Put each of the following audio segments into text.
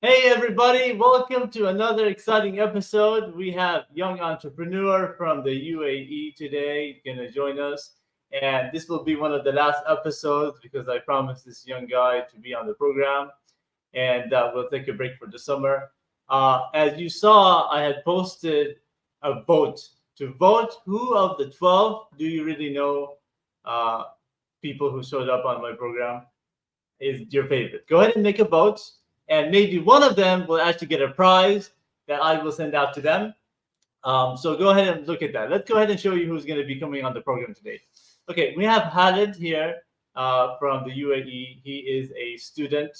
Hey everybody, welcome to another exciting episode. We have young entrepreneur from the UAE today gonna join us, and this will be one of the last episodes because I promised this young guy to be on the program, and we'll take a break for the summer. As you saw, I had posted a vote to vote who of the 12 do you really know uh, people who showed up on my program is your favorite. Go ahead and make a vote, and maybe one of them will actually get a prize that I will send out to them. So go ahead and look at that. Let's go ahead and show you who's going to be coming on the program today. Okay, we have Khalid here from the UAE. He is a student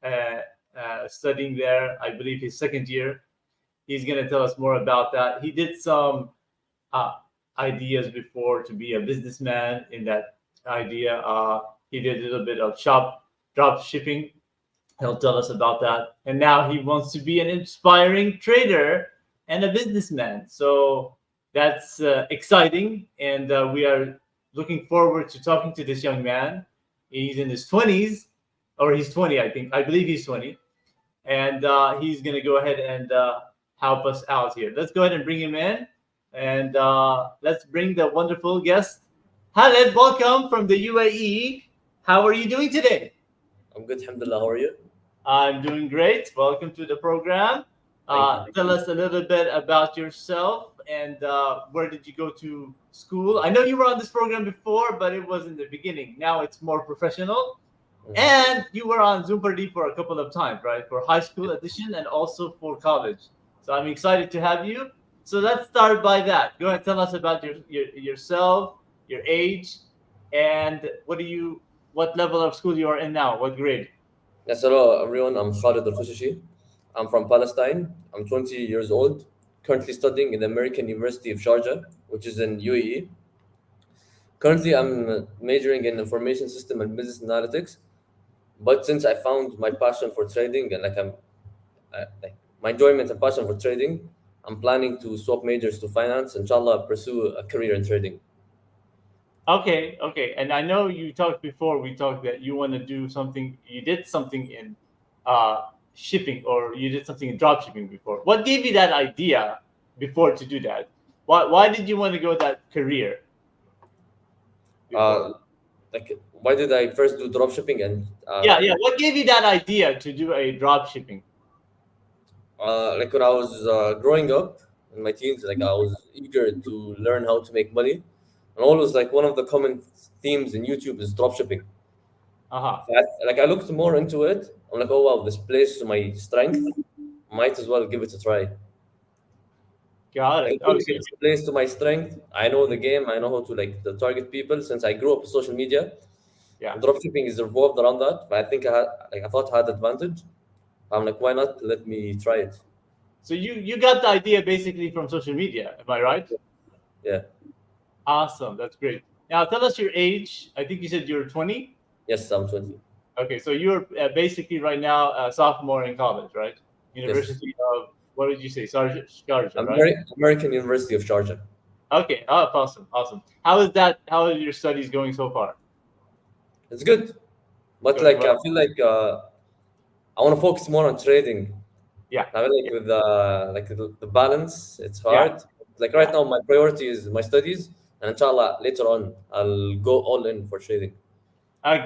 uh, studying there. I believe his second year. He's going to tell us more about that. He did some uh, ideas before to be a businessman in that idea. He did a little bit of drop shipping. He'll tell us about that. And now he wants to be an inspiring trader and a businessman. So that's exciting. And we are looking forward to talking to this young man. He's in his 20s, or he's 20, I think. I believe he's 20. And he's going to go ahead and help us out here. Let's go ahead and bring him in. And let's bring the wonderful guest. Khaled, welcome from the UAE. How are you doing today? I'm good, alhamdulillah. How are you? I'm doing great. Welcome to the program. Thank you. Tell us a little bit about yourself and where did you go to school? I know you were on this program before, but it was in the beginning. Now it's more professional. Mhm. And you were on Zoomparty for a couple of times, right? For high school edition and also for college. So I'm excited to have you. So let's start by that. Go ahead, tell us about yourself, your age, and what level of school you are in now. What grade? Yes, hello everyone. I'm Khalid Al Khushashi. I'm from Palestine. I'm 20 years old, currently studying in the American University of Sharjah, which is in UAE. Currently, I'm majoring in information system and business analytics. But since I found my passion for trading and like my enjoyment and passion for trading, I'm planning to swap majors to finance. Inshallah, pursue a career in trading. Okay, okay. And I know you talked before, we talked that you want to do something, you did something in shipping or you did something in drop shipping before. What gave you that idea before to do that? Why did you want to go that career before? Uh, why did I first do drop shipping and Yeah, yeah. What gave you that idea to do a drop shipping? like when I was growing up in my teens, like I was eager to learn how to make money, and always like one of the common themes in YouTube is dropshipping. Uh-huh. Like I looked more into it. I'm like, oh wow, this plays to my strength. Might as well give it a try. Got Like it. it Okay. really plays to my strength. I know the game. I know how to like the target people since I grew up with social media. Yeah. And dropshipping is revolved around that. But I think I thought I had advantage. I'm like, why not? Let me try it. So you got the idea basically from social media, am I right? Yeah. Awesome. That's great. Now tell us your age. I think you said you're 20. Yes, I'm 20. Okay, so you're basically right now a sophomore in college, right? Yes. University of what did you say? Sharjah, right? American University of Sharjah. Okay. Oh, awesome, awesome. How is that? How are your studies going so far? It's good, but Going like I well. feel like I want to focus more on trading. Yeah, I feel like with the balance, it's yeah, hard. Like right yeah. now, my priority is my studies, and inshallah later on I'll go all in for trading.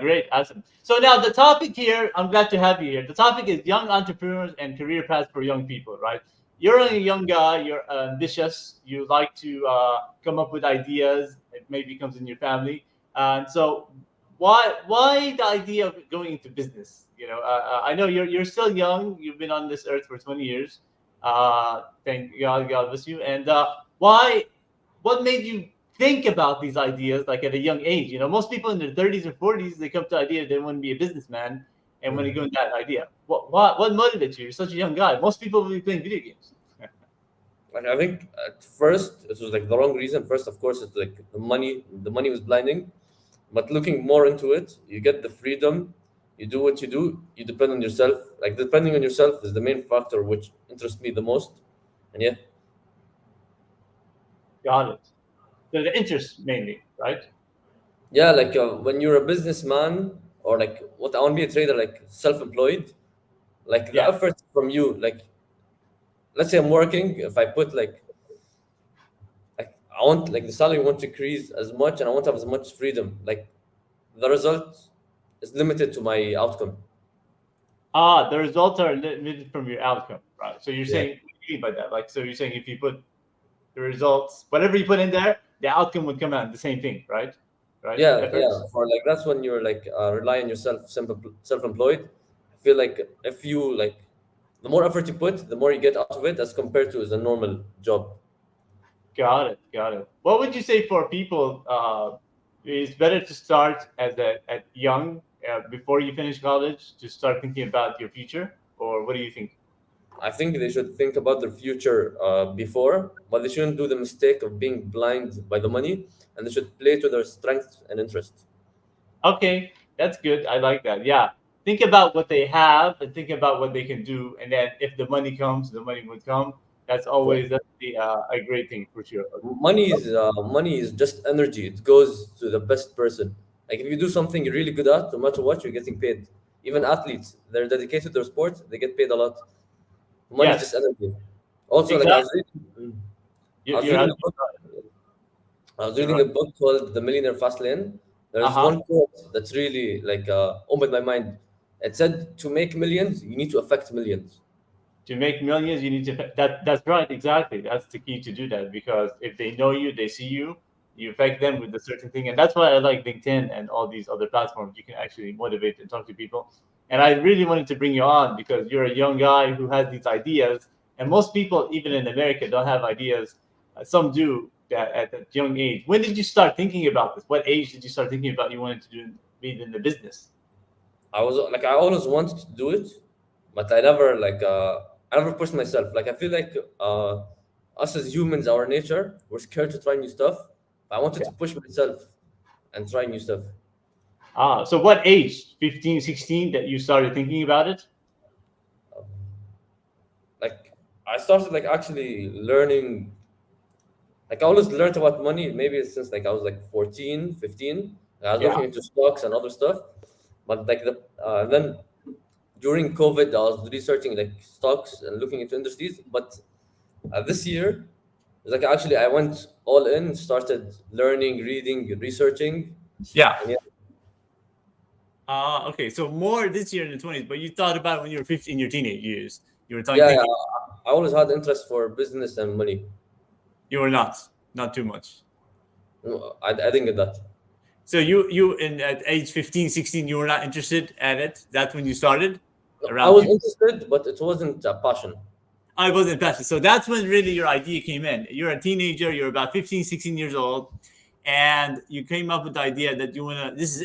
Great, awesome. So now the topic here, I'm glad to have you here. The topic is young entrepreneurs and career paths for young people, right? You're a young guy. You're ambitious. You like to come up with ideas. It maybe comes in your family, and so why the idea of going into business? I know you're still young. You've been on this earth for 20 years. Thank God, God bless you. And why? What made you think about these ideas like at a young age? Most people in their 30s or 40s they come to the idea they want to be a businessman and when Mm. you go into that idea. What motivates you? You're such a young guy. Most people will be playing video games. Like I think at first it was like the wrong reason. First, of course, it's like the money. The money was blinding, but looking more into it, you get the freedom. You do what you do. You depend on yourself. Like depending on yourself is the main factor which interests me the most. And yeah, Got it. So the interest mainly, right? yeah, like when you're a businessman or like what I want to be a trader, like self-employed. Like the Yeah. effort from you, like let's say I'm working, if I put like I want like the salary won't increase as much and I won't have as much freedom. Like the result is limited to my outcome. The results are limited from your outcome, right? So you're Yeah. saying, what do you mean by that? Like, so you're saying if you put the results, whatever you put in there, the outcome would come out the same thing, right? Right? Yeah, yeah. Efforts. For like that's when you're like rely on yourself, self-employed. I feel like if you like, the more effort you put, the more you get out of it as compared to as a normal job. Got it. Got it. What would you say for people? It's better to start at young before you finish college to start thinking about your future, or what do you think? I think they should think about their future before, but they shouldn't do the mistake of being blind by the money, and they should play to their strengths and interests. Okay, that's good. I like that. Yeah. Think about what they have and think about what they can do. And then if the money comes, the money would come. Yeah. That's a great thing for sure. Money is just energy. It goes to the best person. Like if you do something you're really good at, no matter what, you're getting paid. Even athletes, they're dedicated to their sport, they get paid a lot. Money is just Yes, energy. Also, like exactly. I was You're reading a 100% book. right. I was You're reading right. a book called The Millionaire Fast Lane. Uh There's huh. one quote that's really like opened my mind. It said, "To make millions, you need to affect millions." To make millions, you need to. That's right. Exactly. That's the key to do that because if they know you, they see you. You affect them with a certain thing, and that's why I like LinkedIn and all these other platforms. You can actually motivate and talk to people. And I really wanted to bring you on because you're a young guy who has these ideas, and most people, even in America, don't have ideas. Some do at a young age. When did you start thinking about this? What age did you start thinking about you wanted to be in the business? I always wanted to do it, but I never pushed myself. Like I feel like us as humans, our nature, we're scared to try new stuff. I wanted Yeah. to push myself and try new stuff. So what age? 15, 16 that you started thinking about it? Like I started like actually learning. Like I always learned about money maybe since like I was like 14, 15. I was Yeah. looking into stocks and other stuff. But like then during COVID, I was researching like stocks and looking into industries. But this year, it's like actually I went all in, started learning, reading, researching, Yeah. and yeah, Okay. So more this year in the 20s, but you thought about it when you were 15, in your teenage years. You were yeah, yeah. thinking I always had interest for business and money. you were not too much. No, I didn't get that. So you in at age 15, 16, you were not interested at it. That's when you started No, I around was 15. interested, but it wasn't a passion. I wasn't passionate. So that's when really your idea came in. You're a teenager, you're about 15, 16 years old, and you came up with the idea that you wanna this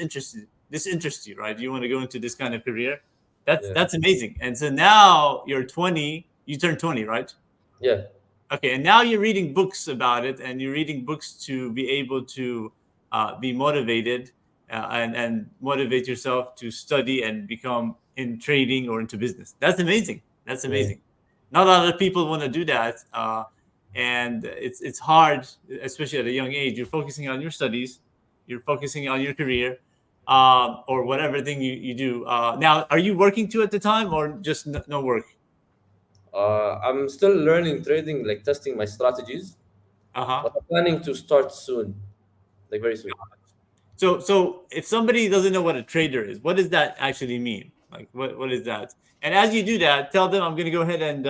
interests you, right? You want to go into this kind of career. That's Yeah, that's amazing. And so now you're 20, you turned 20, right? yeah, Okay, and now you're reading books about it, and you're reading books to be able to be motivated and motivate yourself to study and become in trading or into business. That's amazing. That's yeah. amazing. Not a lot of people want to do that, and it's hard, especially at a young age. You're focusing on your studies, you're focusing on your career, or whatever thing you do. Now, are you working too at the time, or just no work? I'm still learning trading, like testing my strategies, Uh huh. but I'm planning to start soon, like very soon. So if somebody doesn't know what a trader is, what does that actually mean? Like what is that? And as you do that, tell them I'm going to go ahead and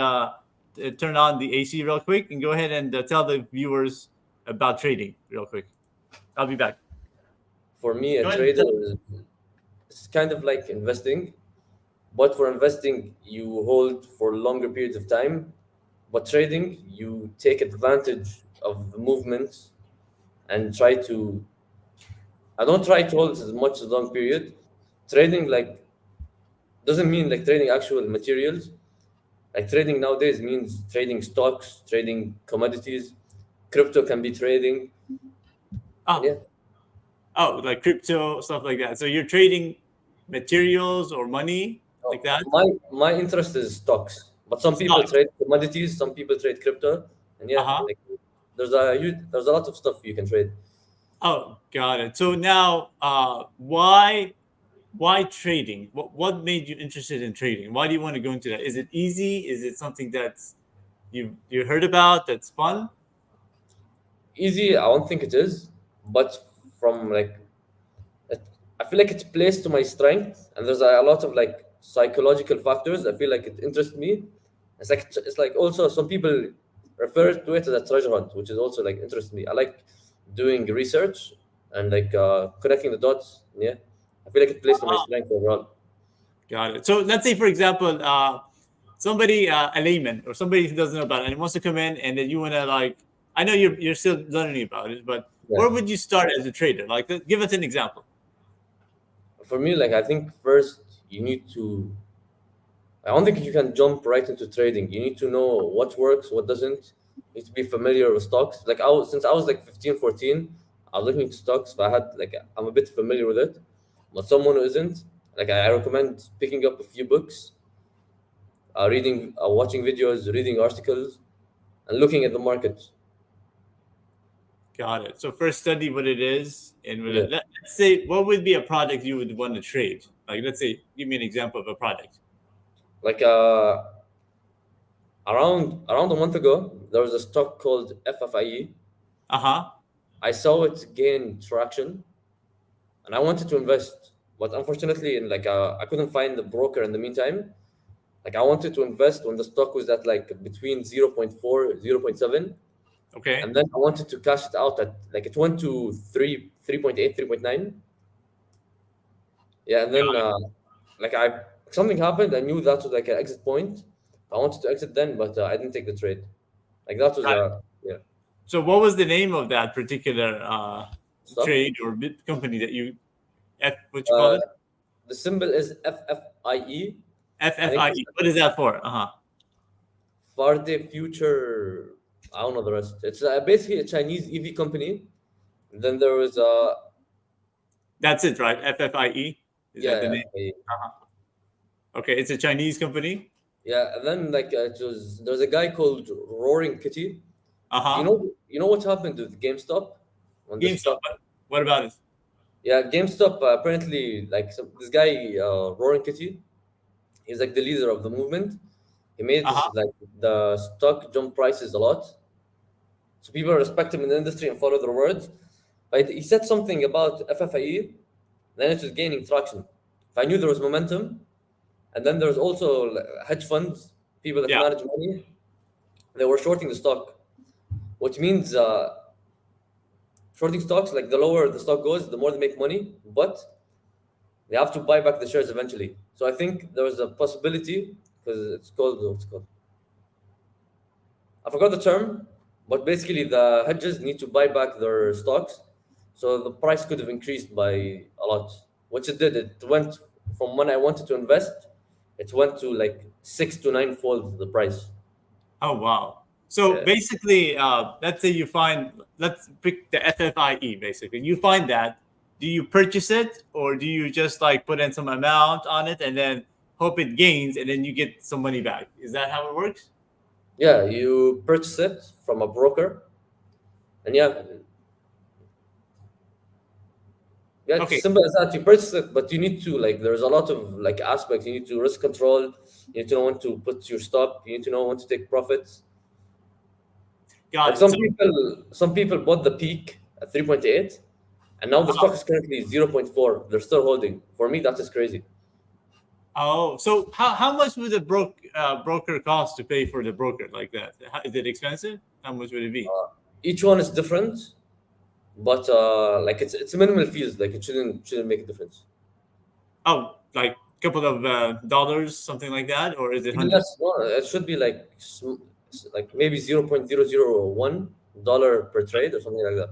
turn on the AC real quick and go ahead and tell the viewers about trading real quick. I'll be back. For me, a Go ahead. trader is kind of like investing, but for investing, you hold for longer periods of time. But trading, you take advantage of the movements and try to. I don't try to hold as much as long period. Trading like doesn't mean like trading actual materials. Like trading nowadays means trading stocks, trading commodities, crypto can be trading, and Oh, yeah. like crypto stuff like that. So you're trading materials or money like So that. my interest is stocks, but some people Stocks. trade commodities, some people trade crypto, and Uh yeah, huh. like there's a lot of stuff you can trade. Oh, got it. So now, why why trading? What made you interested in trading? Why do you want to go into that? Is it easy? Is it something that's you heard about that's fun? Easy, I don't think it is, but from like, it, I feel like it's placed to my strength, and there's a lot of like psychological factors. I feel like it interests me. It's like also some people refer to it as a treasure hunt, which is also like interests me. I like doing research and like connecting the dots. Yeah, I feel like it plays to my strength overall. Got it. So let's say, for example, somebody, a layman or somebody who doesn't know about it, and wants to come in, and then you want to like, I know you're still learning about it, but Yeah. where would you start as a trader? Like, give us an example. For me, like I think first you need to. I don't think you can jump right into trading. You need to know what works, what doesn't. You need to be familiar with stocks. Like since I was like 15, 14, I was looking into stocks. So I had like I'm a bit familiar with it. But someone who isn't, like I recommend picking up a few books, reading, watching videos, reading articles, and looking at the market. Got it. So first study what it is, and Yeah. let's say what would be a product you would want to trade. Like, let's say, give me an example of a product. Like around a month ago, there was a stock called FFIE. Uh huh. I saw it gain traction, and I wanted to invest, but unfortunately, in like I couldn't find the broker in the meantime. Like I wanted to invest when the stock was at like between 0.4, 0.7, Okay. and then I wanted to cash it out at like it went to 3, 3.8, 3.9. Yeah, and then like I something happened. I knew that was like an exit point. I wanted to exit then, but I didn't take the trade. Like that was Got it. yeah, So what was the name of that particular stock. trade or company that you what you call Uh, it? the symbol is FFIE. I think it's FFIE. What is that for? Uh huh. Farde Future. I don't know the rest. It's basically a Chinese EV company. And then there was That's it, right? FFIE. Is that the yeah, name? Okay, it's a Chinese company. yeah. And then like it was there's a guy called Roaring Kitty. Uh Do huh. you know what happened with GameStop when the GameStop. stock? What about it? Yeah, GameStop apparently like this guy Roaring Kitty. He's like the leader of the movement. He made Uh this huh. like the stock jump prices a lot, so people respect him in the industry and follow their words. But he said something about FFIE, then it was gaining traction. If I knew there was momentum, and then there's also hedge funds, people that Yeah. manage money, they were shorting the stock, which means shorting stocks, like the lower the stock goes, the more they make money, but they have to buy back the shares eventually. So I think there was a possibility because it's called what's it called? I forgot the term, but basically the hedges need to buy back their stocks, so the price could have increased by a lot, which it did. It went from when I wanted to invest, it went to like 6 to 9 fold the price. Oh wow. So Yeah, basically, let's say you find, let's pick the FFIE. Basically, you find that. Do you purchase it, or do you just like put in some amount on it and then hope it gains, and then you get some money back? Is that how it works? yeah. You purchase it from a broker, and yeah, it's Okay, simple as that. You purchase it, but you need to like. There's a lot of like aspects. You need to risk control. You need to know when to put your stop. You need to know when to take profits. got Like it. So, some people bought the peak at 3.8, and now the stock is currently 0.4. They're still holding. For me, that is crazy. so how much would the broker cost to pay for the broker like that? Is it expensive? How much would it be? Each one is different, but like it's minimal fees. Like it shouldn't make a difference. Oh, like a couple of dollars, something like that, or is it Even hundreds? less. No, it should be like like maybe 0.001 dollar per trade or something like that.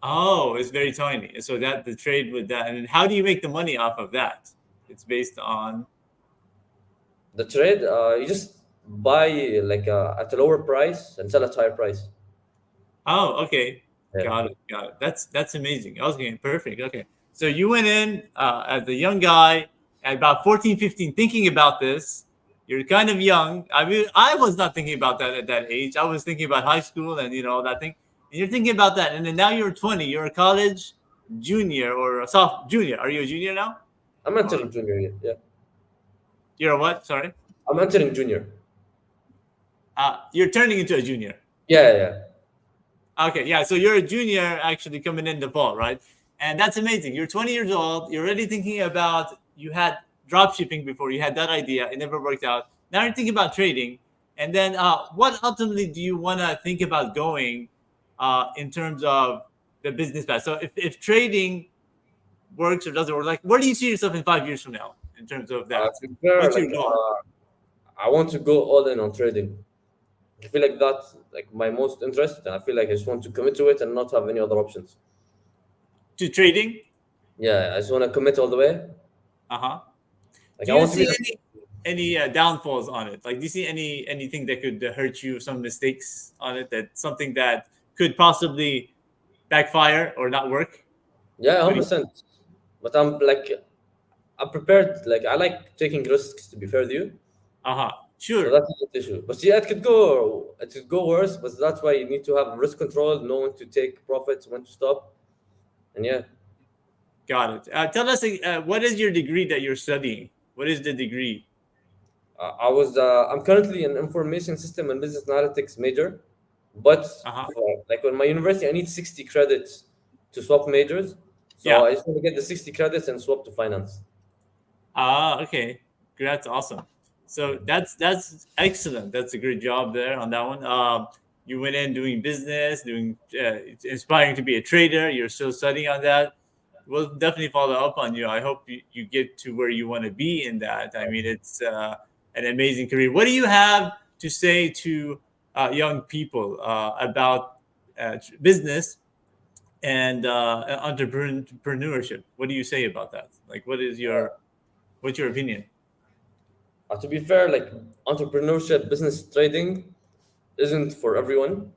Oh, it's very tiny. So that the trade with that, and how do you make the money off of that? It's based on. The trade, you just buy like at a lower price and sell at higher price. Oh, okay, Yeah. got it, got it. That's amazing. Okay, perfect. Okay, so you went in as a young guy at about 14, 15, thinking about this. You're kind of young. I mean, I was not thinking about that at that age. I was thinking about high school and that thing. And you're thinking about that, and then now you're 20. You're a college junior or a soft junior. Are you a junior now? I'm entering junior year. Yeah, You're a what? Sorry. I'm entering junior. You're turning into a junior. Yeah. Okay, yeah. So you're a junior actually coming in the fall, right? And that's amazing. You're 20 years old. You're already thinking about, you had drop shipping before, you had that idea, it never worked out. Now you're thinking about trading. And then what ultimately do you want to think about going in terms of the business path? So if trading works or doesn't work, like where do you see yourself in 5 years from now in terms of that? To be fair, What's your goal? I want to go all in on trading. I feel like that's like my most interest, and I feel like I just want to commit to it and not have any other options. To trading? Yeah, I just want to commit all the way. Uh-huh. Like Do I you want to be. see any downfalls on it? Like, do you see anything that could hurt you? Some mistakes on it, that something that could possibly backfire or not work? Yeah, What do 100%. But I'm prepared. Like I like taking risks. To be fair with you, Uh-huh. so Sure. that's not the issue. But yeah, it could go worse. But that's why you need to have risk control, know when to take profits, when to stop, and yeah. Got it. Tell us, what is your degree that you're studying? What is the degree? I'm currently an information system and business analytics major, but Uh-huh. for like on my university, I need 60 credits to swap majors. So Yeah. I just want to get the 60 credits and swap to finance. Ah, okay. That's awesome. So that's excellent. That's a great job there on that one. You went in doing business, doing it's inspiring to be a trader. You're still studying on that. We'll definitely follow up on you. I hope you get to where you want to be in that. I mean, it's an amazing career. What do you have to say to young people about business and entrepreneurship? What do you say about that? Like, what's your opinion? To be fair, like entrepreneurship, business trading isn't for everyone.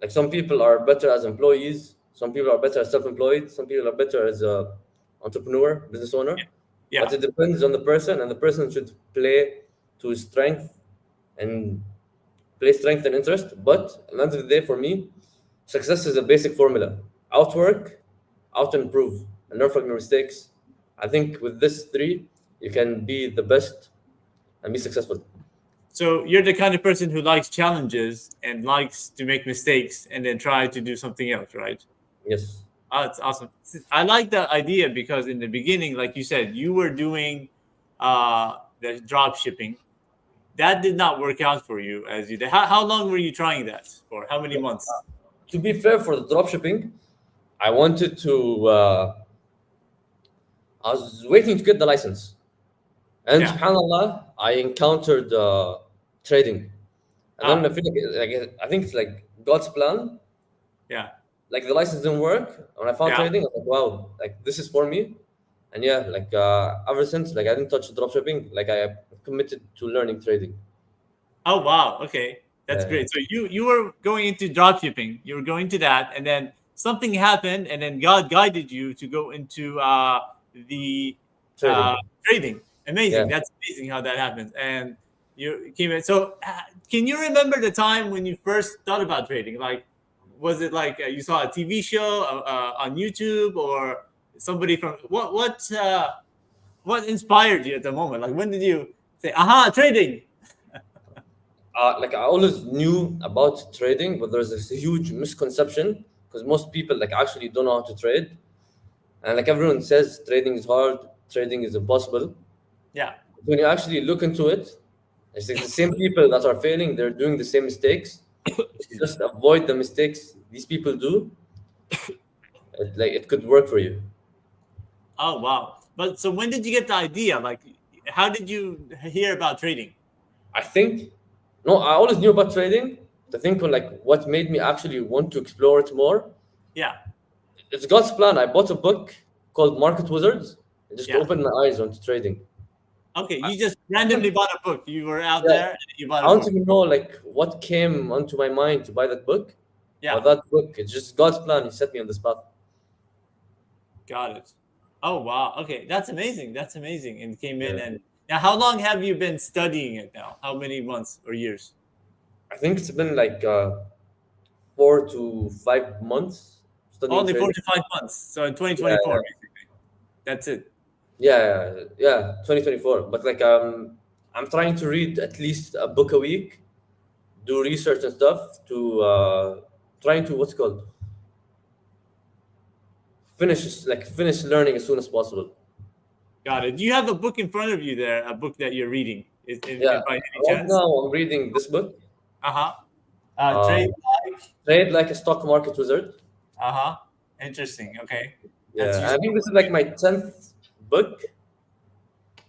Like some people are better as employees, some people are better as self-employed, some people are better as a entrepreneur, business owner. Yeah. But it depends on the person, and the person should play to his strength and play strength and interest. But at the end of the day, for me, success is a basic formula: outwork, out improve, and learn from your mistakes. I think with this three, you can be the best and be successful. So you're the kind of person who likes challenges and likes to make mistakes and then try to do something else, right? Yes. Oh, that's awesome. I like that idea because in the beginning, like you said, you were doing the drop shipping. That did not work out for you as you did. How long were you trying that for? How many months? To be fair, for the dropshipping, I wanted to. I was waiting to get the license, and Yeah. subhanallah, I encountered trading, and then I Ah, feel I think it's like God's plan. yeah. Like the license didn't work. When I found Yeah. trading, I was like, wow, like this is for me. And yeah, ever since, like I didn't touch dropshipping. Like I committed to learning trading. Oh wow. Okay, that's Yeah, great. So you were going into drop shipping. You were going to that, and then something happened, and then God guided you to go into the uh, trading. trading. Yeah. Amazing. That's amazing how that happens. And you came in. So can you remember the time when you first thought about trading? Like, was it like you saw a TV show on YouTube, or somebody from what inspired you at the moment? Like, when did you say, "Aha, trading"? Like I always knew about trading, but there's this huge misconception because most people like actually don't know how to trade, and like everyone says trading is hard, trading is impossible. Yeah. When you actually look into it, it's like the same people that are failing, they're doing the same mistakes. If you Excuse me. just avoid the mistakes these people do, it could work for you. Oh wow! But so when did you get the idea? Like, how did you hear about trading? I think no, I always knew about trading. The thing like what made me actually want to explore it more, Yeah. it's God's plan. I bought a book called Market Wizards. It just Yeah. opened my eyes onto trading. Okay, you just randomly bought a book. You were out Yeah, there and you bought I a don't book. even know like what came onto my mind to buy that book, Yeah. but that book, it's just God's plan. He set me on this path. Got it. Oh wow. Okay, that's amazing. That's amazing. And came in, Yeah. and now how long have you been studying it now? How many months or years? I think it's been 4 to 5 months studying Only four trading. to five months. So in Yeah, 2024, basically. That's it. Yeah, 2024. But like I'm trying to read at least a book a week, do research and stuff to trying to what's it called finish learning as soon as possible. Got it. Do you have a book in front of you there? A book that you're reading? Is Yeah, by any right chance? now I'm reading this book, Uh-huh. uh, Trade like. Trade Like a Stock Market Wizard. Uh-huh. Interesting. Okay. That's Yeah, I useful. think this is like my 10th book.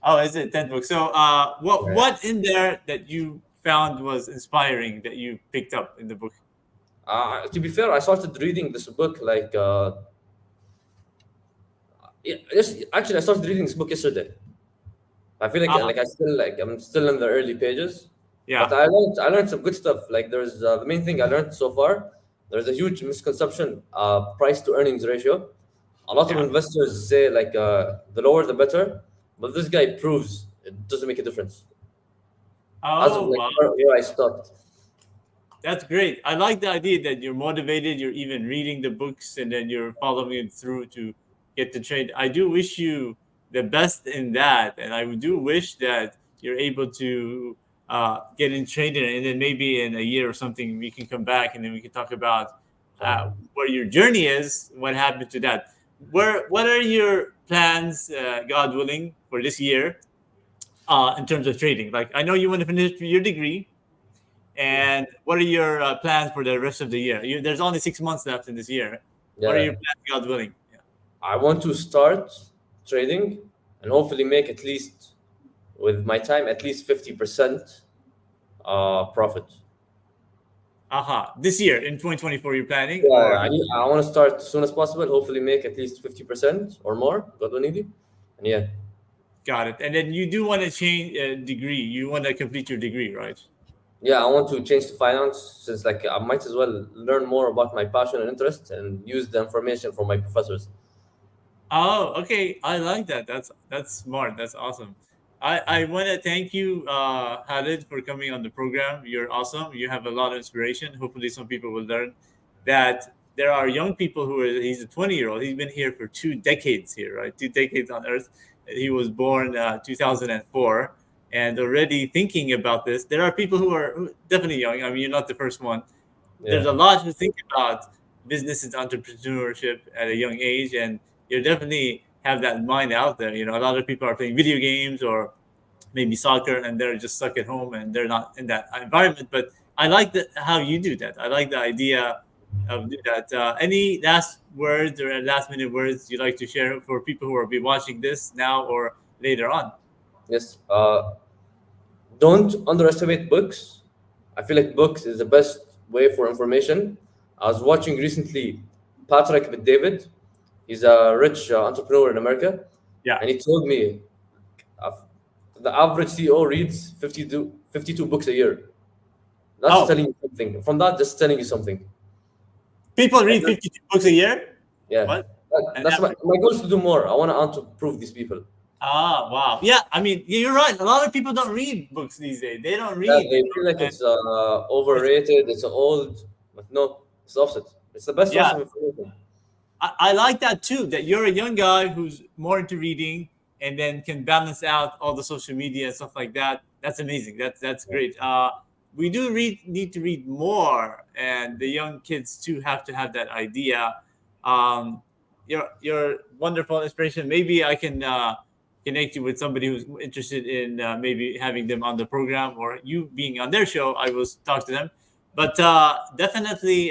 Oh, is it 10th book? So what Yeah. what in there that you found was inspiring that you picked up in the book? To be fair, I started reading this book like yeah, yes, actually I started reading this book yesterday. I feel Uh-huh. like I'm still in the early pages, but Yeah. I learned some good stuff. Like there's the main thing I learned so far. There's a huge misconception, price to earnings ratio. A lot of Yeah. investors say like the lower the better, but this guy proves it doesn't make a difference. As of Oh, like wow. where I stopped. That's great. I like the idea that you're motivated, you're even reading the books, and then you're following it through to get the trade. I do wish you the best in that. And I do wish that you're able to get in trading. And then maybe in a year or something, we can come back and then we can talk about where your journey is, what happened to that. What are your plans, God willing, for this year in terms of trading? Like, I know you want to finish your degree, and what are your plans for the rest of the year? There's only 6 months left in this year. What are your Yeah, plans, God willing? Yeah. I want to start trading and hopefully make at least with my time at least 50% profit. This year in 2024, you're planning, Yeah, or I want to start as soon as possible. Hopefully, make at least 50% or more. God willing, and yeah, got it? And then you do want to change degree. You want to complete your degree, right? yeah, I want to change to finance since like I might as well learn more about my passion and interest and use the information from my professors. Oh, okay. I like that. That's smart. That's awesome. I want to thank you, Khalid, for coming on the program. You're awesome. You have a lot of inspiration. Hopefully, some people will learn that there are young people who are. He's a 20-year-old. He's been here for 2 decades here, right? 2 decades on Earth. He was born 2004, and already thinking about this. There are people who are definitely young. I mean, you're not the first one. There's Yeah, a lot to think about business and entrepreneurship at a young age, and you definitely have that mind out there. A lot of people are playing video games or maybe soccer, and they're just stuck at home and they're not in that environment. But I like that how you do that. I like the idea of do that. Any last words or last minute words you'd like to share for people who will be watching this now or later on? yes. Don't underestimate books. I feel like books is the best way for information. I was watching recently Patrick Bet David. He's a rich entrepreneur in America, Yeah. and he told me uh, the average CEO reads 52 books a year. That's Oh, telling you something. From that, just telling you something. people And read 52 books a year. yeah, What? An that's my, average. my goal is to do more. I want to prove these people. Wow. Yeah, I mean, you're right. A lot of people don't read books these days. They don't Yeah, read, they feel like and it's it's, overrated, it's old, but no, it's the opposite. It's the best source yeah, of information. I like that too. That you're a young guy who's more into reading, and then can balance out all the social media and stuff like that. That's amazing. That's great. We do need to read more, and the young kids too have to have that idea. Um, you're wonderful inspiration. Maybe I can connect you with somebody who's interested in maybe having them on the program, or you being on their show. I will talk to them. But definitely,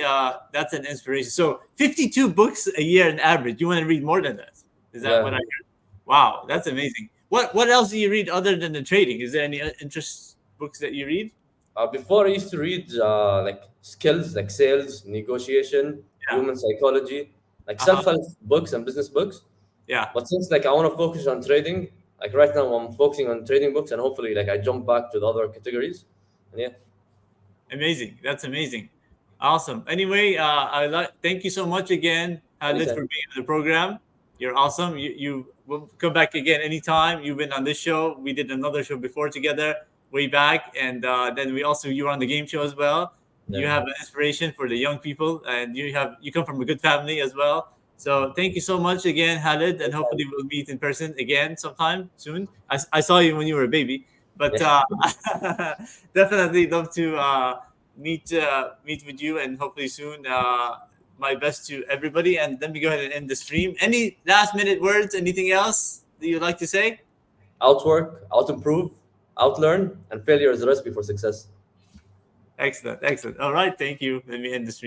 that's an inspiration. So 52 books a year on average. You want to read more than that? Is that what Yeah. I heard? Wow, that's amazing. What else do you read other than the trading? Is there any interest books that you read? Before I used to read like skills, like sales, negotiation, Yeah. human psychology, like Uh-huh. self-help books and business books. Yeah. But since like I want to focus on trading, like right now I'm focusing on trading books, and hopefully like I jump back to the other categories. And yeah, Amazing. That's amazing. Awesome. Anyway, thank you so much again, Khalid, for anytime. being on the program. You're awesome. You will come back again anytime. You've been on this show. We did another show before together way back, and then you were on the game show as well. You Yeah, have an inspiration for the young people, and you come from a good family as well. So thank you so much again, Khalid, and hopefully we'll meet in person again sometime soon. I saw you when you were a baby, but definitely love to meet with you and hopefully soon. My best to everybody, and let me go ahead and end the stream. Any last minute words? Anything else that you'd like to say? Outwork, out improve, outlearn, and failure is the recipe for success. Excellent, excellent. All right, thank you. Let me end the stream.